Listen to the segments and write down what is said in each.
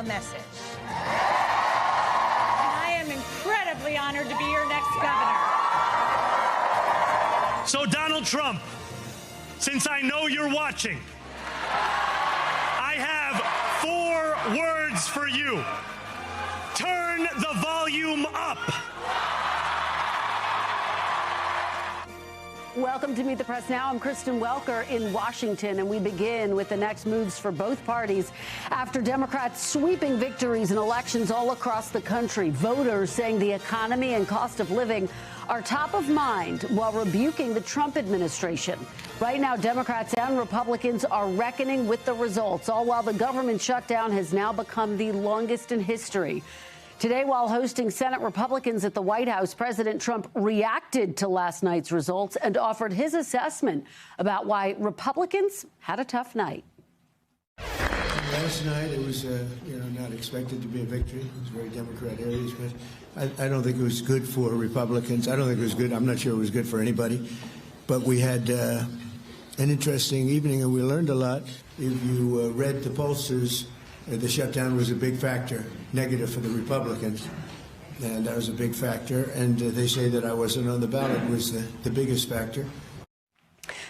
message. I am incredibly honored to be your next governor. So, Donald Trump, since I know you're watching, I have 4 words for you. Turn the volume up. Welcome to Meet the Press Now. I'm Kristen Welker in Washington, and we begin with the next moves for both parties after Democrats sweeping victories in elections all across the country. Voters saying the economy and cost of living are top of mind while rebuking the Trump administration. Right now, Democrats and Republicans are reckoning with the results, all while the government shutdown has now become the longest in history. Today, while hosting Senate Republicans at the White House, President Trump reacted to last night's results and offered his assessment about why Republicans had a tough night. Last night, it was, not expected to be a victory. It was very Democrat areas, but I don't think it was good for Republicans. I don't think it was good. I'm not sure it was good for anybody. But we had an interesting evening, and we learned a lot. If you read the pollsters, the shutdown was a big factor, negative for the Republicans, and that was a big factor. And they say that I wasn't on the ballot was the biggest factor.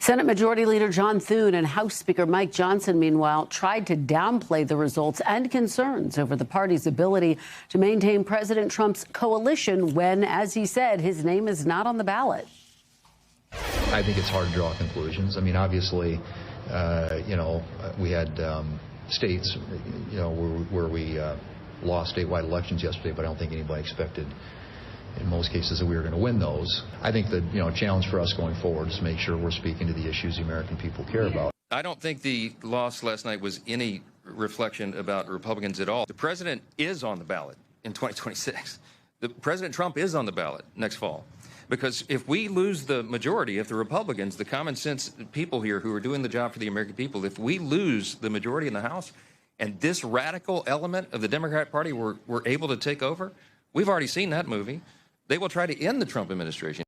Senate Majority Leader John Thune and House Speaker Mike Johnson, meanwhile, tried to downplay the results and concerns over the party's ability to maintain President Trump's coalition when, as he said, his name is not on the ballot. I think it's hard to draw conclusions. I mean, obviously, we had states, where we lost statewide elections yesterday, but I don't think anybody expected, in most cases, that we were going to win those. I think the challenge for us going forward is to make sure we're speaking to the issues the American people care about. I don't think the loss last night was any reflection about Republicans at all. The president is on the ballot in 2026. President Trump is on the ballot next fall. Because if we lose the majority, if the Republicans, the common sense people here who are doing the job for the American people, if we lose the majority in the House and this radical element of the Democrat Party were able to take over, we've already seen that movie. They will try to end the Trump administration.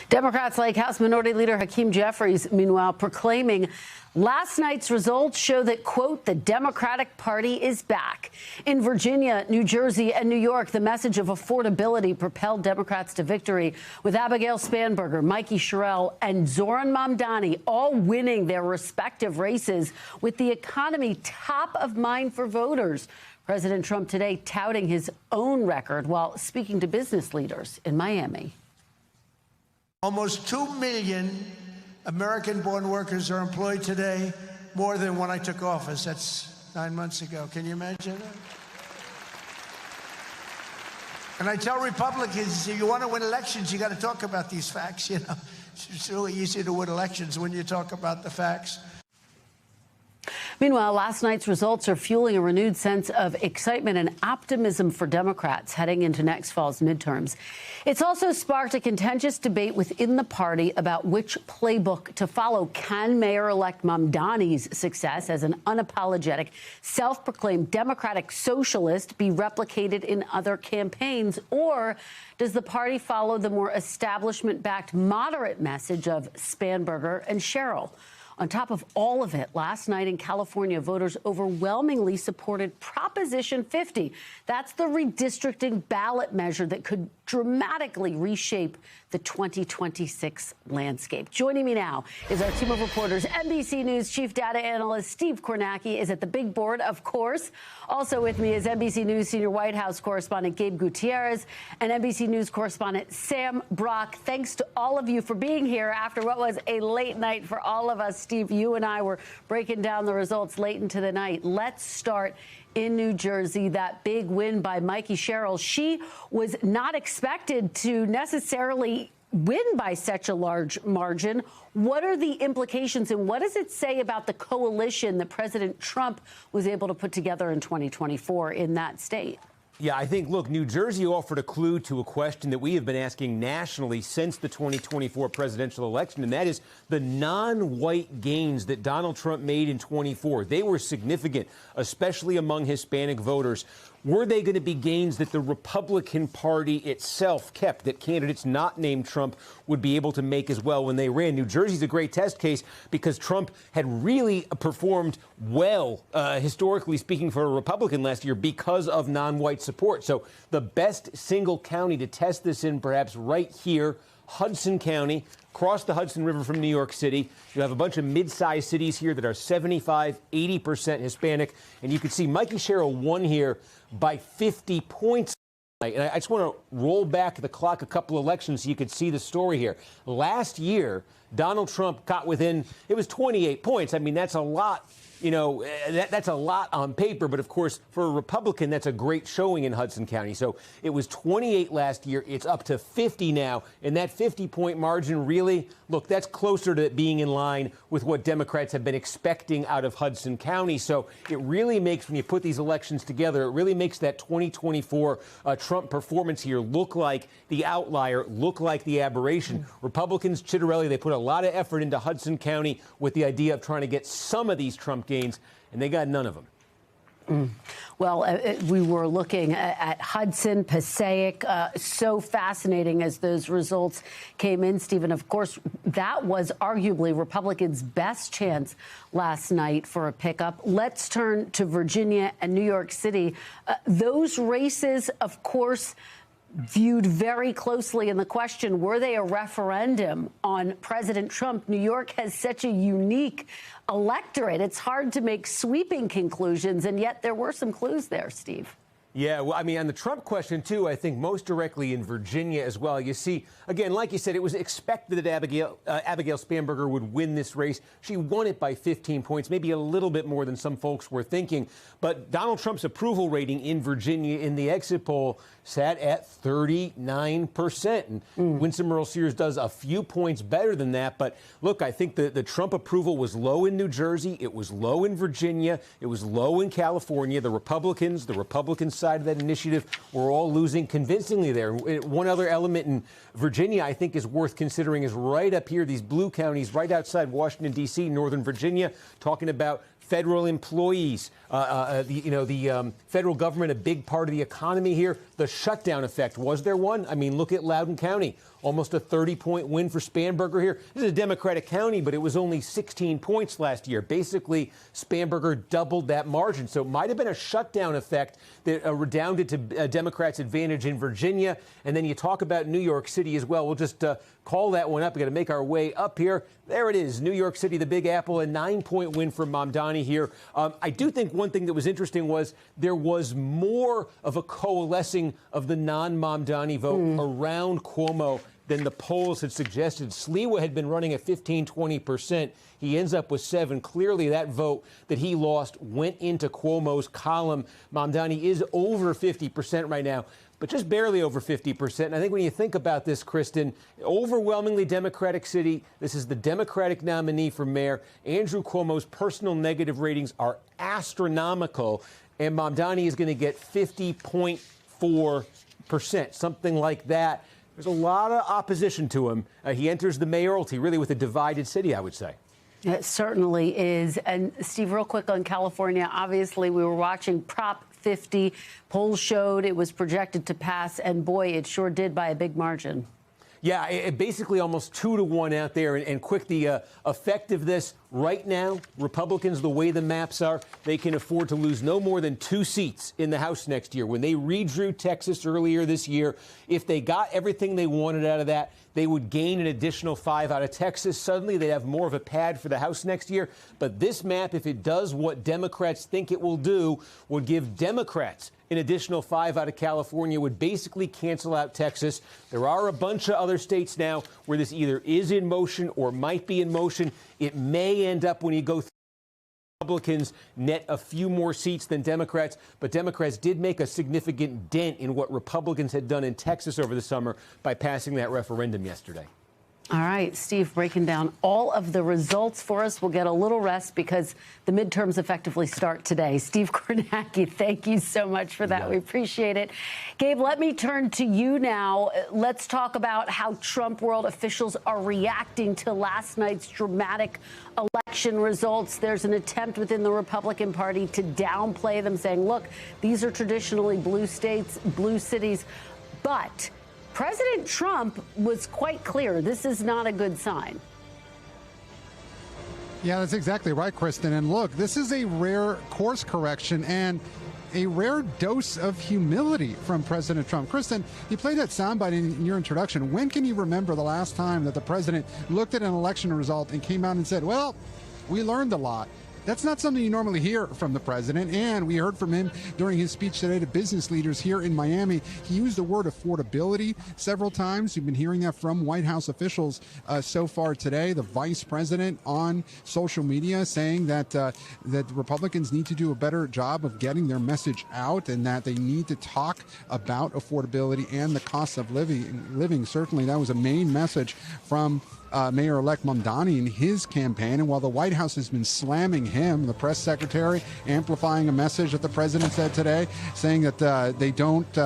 Democrats like House Minority Leader Hakeem Jeffries, meanwhile, proclaiming last night's results show that, quote, the Democratic Party is back. In Virginia, New Jersey, and New York, the message of affordability propelled Democrats to victory, with Abigail Spanberger, Mikie Sherrill, and Zohran Mamdani all winning their respective races, with the economy top of mind for voters. President Trump today touting his own record while speaking to business leaders in Miami. Almost 2 million American-born workers are employed today, more than when I took office. That's 9 months ago. Can you imagine that? And I tell Republicans, if you want to win elections, you got to talk about these facts. It's really easy to win elections when you talk about the facts. Meanwhile, last night's results are fueling a renewed sense of excitement and optimism for Democrats heading into next fall's midterms. It's also sparked a contentious debate within the party about which playbook to follow. Can Mayor-elect Mamdani's success as an unapologetic, self-proclaimed Democratic socialist be replicated in other campaigns? Or does the party follow the more establishment-backed moderate message of Spanberger and Sherrill? On top of all of it, last night in California, voters overwhelmingly supported Proposition 50. That's the redistricting ballot measure that could dramatically reshape the 2026 landscape. Joining me now is our team of reporters. NBC News chief data analyst Steve Kornacki is at the big board, of course. Also with me is NBC News senior White House correspondent Gabe Gutierrez and NBC News correspondent Sam Brock. Thanks to all of you for being here after what was a late night for all of us. Steve, you and I were breaking down the results late into the night. Let's start in New Jersey, that big win by Mikie Sherrill. She was not expected to necessarily win by such a large margin. What are the implications, and what does it say about the coalition that President Trump was able to put together in 2024 in that state? Yeah, I think, look, New Jersey offered a clue to a question that we have been asking nationally since the 2024 presidential election, and that is the non-white gains that Donald Trump made in 24. They were significant, especially among Hispanic voters. Were they going to be gains that the Republican Party itself kept, that candidates not named Trump would be able to make as well when they ran. New Jersey's a great test case because Trump had really performed well, historically speaking, for a Republican last year because of non-white support. So the best single county to test this in, perhaps right here, Hudson County, across the Hudson River from New York City. You have a bunch of mid-sized cities here that are 75, 80% Hispanic. And you can see Mikie Sherrill won here by 50 points. And I just want to roll back the clock a couple elections so you could see the story here. Last year, Donald Trump got within, it was 28 points. I mean, that's a lot. You know, that's a lot on paper, but of course, for a Republican, that's a great showing in Hudson County. So it was 28 last year. It's up to 50 now. And that 50-point margin really, look, that's closer to being in line with what Democrats have been expecting out of Hudson County. So it really makes, when you put these elections together, it really makes that 2024 Trump performance here look like the outlier, look like the aberration. Republicans, Chitterelli, they put a lot of effort into Hudson County with the idea of trying to get some of these Trump gains, and they got none of them. Well, we were looking at Hudson, Passaic, so fascinating as those results came in, Stephen. Of course, that was arguably Republicans' best chance last night for a pickup. Let's turn to Virginia and New York City. Those races, of course, viewed very closely in the question, were they a referendum on President Trump? New York has such a unique electorate. It's hard to make sweeping conclusions, and yet there were some clues there, Steve. Yeah, well, I mean, on the Trump question, too, I think most directly in Virginia as well. You see, again, like you said, it was expected that Abigail Spanberger would win this race. She won it by 15 points, maybe a little bit more than some folks were thinking. But Donald Trump's approval rating in Virginia in the exit poll sat at 39%. And Winsome Earl-Sears does a few points better than that. But look, I think the Trump approval was low in New Jersey. It was low in Virginia. It was low in California. The Republican side of that initiative were all losing convincingly there. One other element in Virginia I think is worth considering is right up here, these blue counties right outside Washington, D.C., Northern Virginia, talking about federal employees, the federal government, a big part of the economy here. The shutdown effect, was there one? I mean, look at Loudoun County, almost a 30-point win for Spanberger here. This is a Democratic county, but it was only 16 points last year. Basically, Spanberger doubled that margin. So it might have been a shutdown effect that redounded to Democrats' advantage in Virginia. And then you talk about New York City as well. We'll just call that one up. We've got to make our way up here. There it is, New York City, the Big Apple, a 9-point win for Mamdani here. I do think one thing that was interesting was there was more of a coalescing of the non-Mamdani vote around Cuomo than the polls had suggested. Sliwa had been running at 15-20%. He ends up with 7. Clearly, that vote that he lost went into Cuomo's column. Mamdani is over 50% right now, but just barely over 50%. And I think when you think about this, Kristen, overwhelmingly Democratic city. This is the Democratic nominee for mayor. Andrew Cuomo's personal negative ratings are astronomical, and Mamdani is going to get 50.4%, something like that. There's a lot of opposition to him. He enters the mayoralty really with a divided city, I would say. It certainly is. And Steve, real quick on California, obviously we were watching Prop 50. Polls showed it was projected to pass, and boy, it sure did by a big margin. Yeah, it basically almost 2-1 out there. And quick, the effect of this right now, Republicans, the way the maps are, they can afford to lose no more than 2 seats in the House next year. When they redrew Texas earlier this year, if they got everything they wanted out of that, they would gain an additional 5 out of Texas. Suddenly, they'd have more of a pad for the House next year. But this map, if it does what Democrats think it will do, would give Democrats an additional 5 out of California, would basically cancel out Texas. There are a bunch of other states now where this either is in motion or might be in motion. It may end up, when you go through, Republicans net a few more seats than Democrats, but Democrats did make a significant dent in what Republicans had done in Texas over the summer by passing that referendum yesterday. All right, Steve, breaking down all of the results for us. We'll get a little rest because the midterms effectively start today. Steve Kornacki, thank you so much for that. Yeah. We appreciate it. Gabe, let me turn to you now. Let's talk about how Trump world officials are reacting to last night's dramatic election results. There's an attempt within the Republican Party to downplay them, saying, look, these are traditionally blue states, blue cities, but President Trump was quite clear. This is not a good sign. Yeah, that's exactly right, Kristen. And look, this is a rare course correction and a rare dose of humility from President Trump. Kristen, you played that soundbite in your introduction. When can you remember the last time that the president looked at an election result and came out and said, well, we learned a lot? That's not something you normally hear from the president, and we heard from him during his speech today to business leaders here in Miami. He used the word affordability several times. You've been hearing that from White House officials so far today. The vice president on social media saying that that Republicans need to do a better job of getting their message out and that they need to talk about affordability and the cost of living. Certainly, that was a main message from Mayor-elect Mamdani in his campaign. And while the White House has been slamming him, the press secretary amplifying a message that the president said today, saying that they don't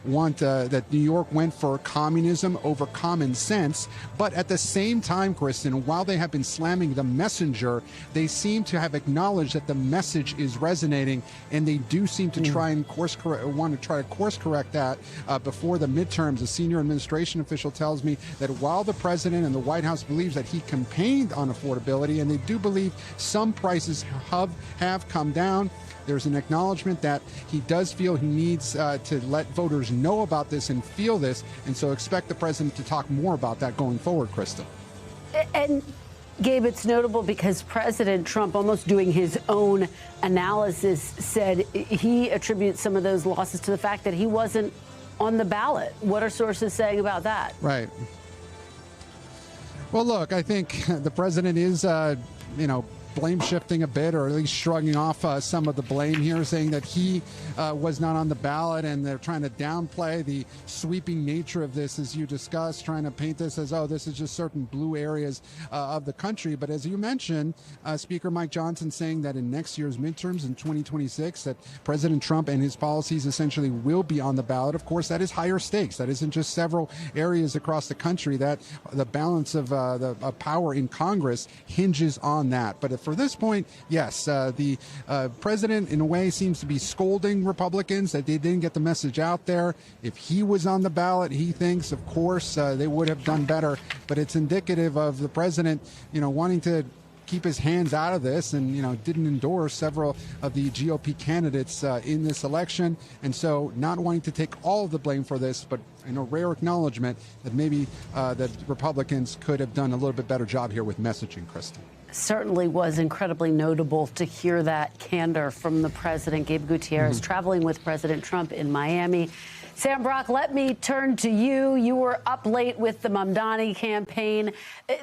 want that New York went for communism over common sense. But at the same time, Kristen, while they have been slamming the messenger, they seem to have acknowledged that the message is resonating, and they do seem to try and course correct that before the midterms. A senior administration official tells me that while the president and the White House believes that he campaigned on affordability, and they do believe some prices have come down, there's an acknowledgement that he does feel he needs to let voters know about this and feel this, and so expect the president to talk more about that going forward, Krista. And Gabe, it's notable because President Trump, almost doing his own analysis, said he attributes some of those losses to the fact that he wasn't on the ballot. What are sources saying about that? Right. Well, look, I think the president is, blame shifting a bit, or at least shrugging off some of the blame here, saying that he was not on the ballot, and they're trying to downplay the sweeping nature of this, as you discussed, trying to paint this as, oh, this is just certain blue areas of the country. But as you mentioned, Speaker Mike Johnson saying that in next year's midterms in 2026, that President Trump and his policies essentially will be on the ballot. Of course, that is higher stakes. That isn't just several areas across the country. That the balance of the power in Congress hinges on that. But for this point, yes, the president in a way seems to be scolding Republicans that they didn't get the message out there. If he was on the ballot, he thinks, of course, they would have done better. But it's indicative of the president, wanting to keep his hands out of this, and didn't endorse several of the GOP candidates in this election, and so not wanting to take all of the blame for this, but a rare acknowledgement that maybe that Republicans could have done a little bit better job here with messaging, Kristen. Certainly was incredibly notable to hear that candor from the president. Gabe Gutierrez traveling with President Trump in Miami. Sam Brock, let me turn to you. You were up late with the Mamdani campaign.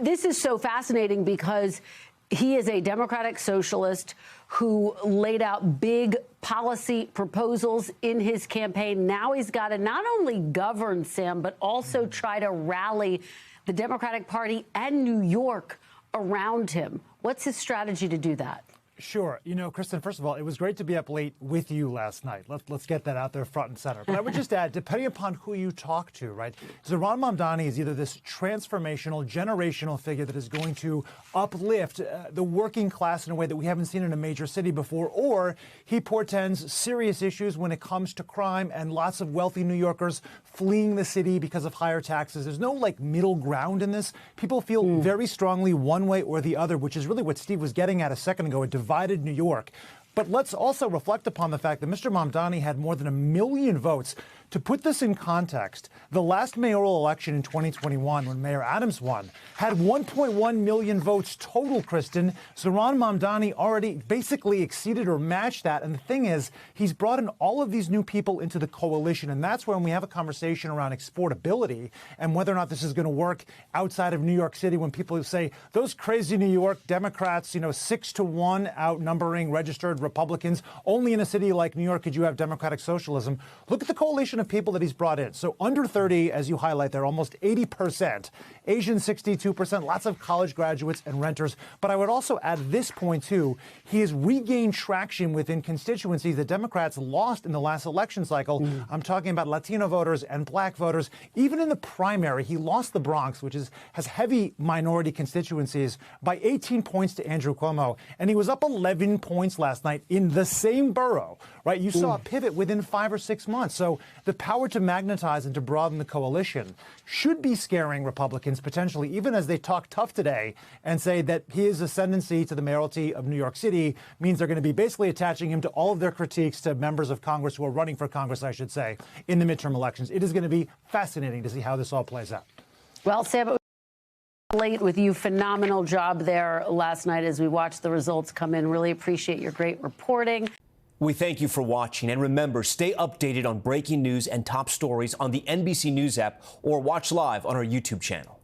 This is so fascinating because he is a Democratic socialist who laid out big policy proposals in his campaign. Now he's got to not only govern, Sam, but also try to rally the Democratic Party and New York around him. What's his strategy to do that? Sure. Kristen, first of all, it was great to be up late with you last night. Let's get that out there front and center. But I would just add, depending upon who you talk to, right? Zohran Mamdani is either this transformational, generational figure that is going to uplift the working class in a way that we haven't seen in a major city before, or he portends serious issues when it comes to crime and lots of wealthy New Yorkers fleeing the city because of higher taxes. There's no middle ground in this. People feel very strongly one way or the other, which is really what Steve was getting at a second ago. It divided New York. But let's also reflect upon the fact that Mr. Mamdani had more than 1 million votes. To put this in context, the last mayoral election in 2021, when Mayor Adams won, had 1.1 million votes total, Kristen. Zohran Mamdani already basically exceeded or matched that. And the thing is, he's brought in all of these new people into the coalition. And that's when we have a conversation around exportability and whether or not this is going to work outside of New York City, when people say those crazy New York Democrats, 6-1 outnumbering registered Republicans. Only in a city like New York could you have democratic socialism. Look at the coalition of people that he's brought in. So under 30, as you highlight, they're almost 80%. Asian, 62%, lots of college graduates and renters. But I would also add this point, too. He has regained traction within constituencies that Democrats lost in the last election cycle. I'm talking about Latino voters and black voters. Even in the primary, he lost the Bronx, which has heavy minority constituencies, by 18 points to Andrew Cuomo. And he was up 11 points last night night in the same borough, right? You saw a pivot within 5 or 6 months. So the power to magnetize and to broaden the coalition should be scaring Republicans potentially, even as they talk tough today and say that his ascendancy to the mayoralty of New York City means they're going to be basically attaching him to all of their critiques to members of Congress who are running for Congress, I should say, in the midterm elections. It is going to be fascinating to see how this all plays out. Well, Sam, it was late with you. Phenomenal job there last night as we watched the results come in. Really appreciate your great reporting. We thank you for watching. And remember, stay updated on breaking news and top stories on the NBC News app or watch live on our YouTube channel.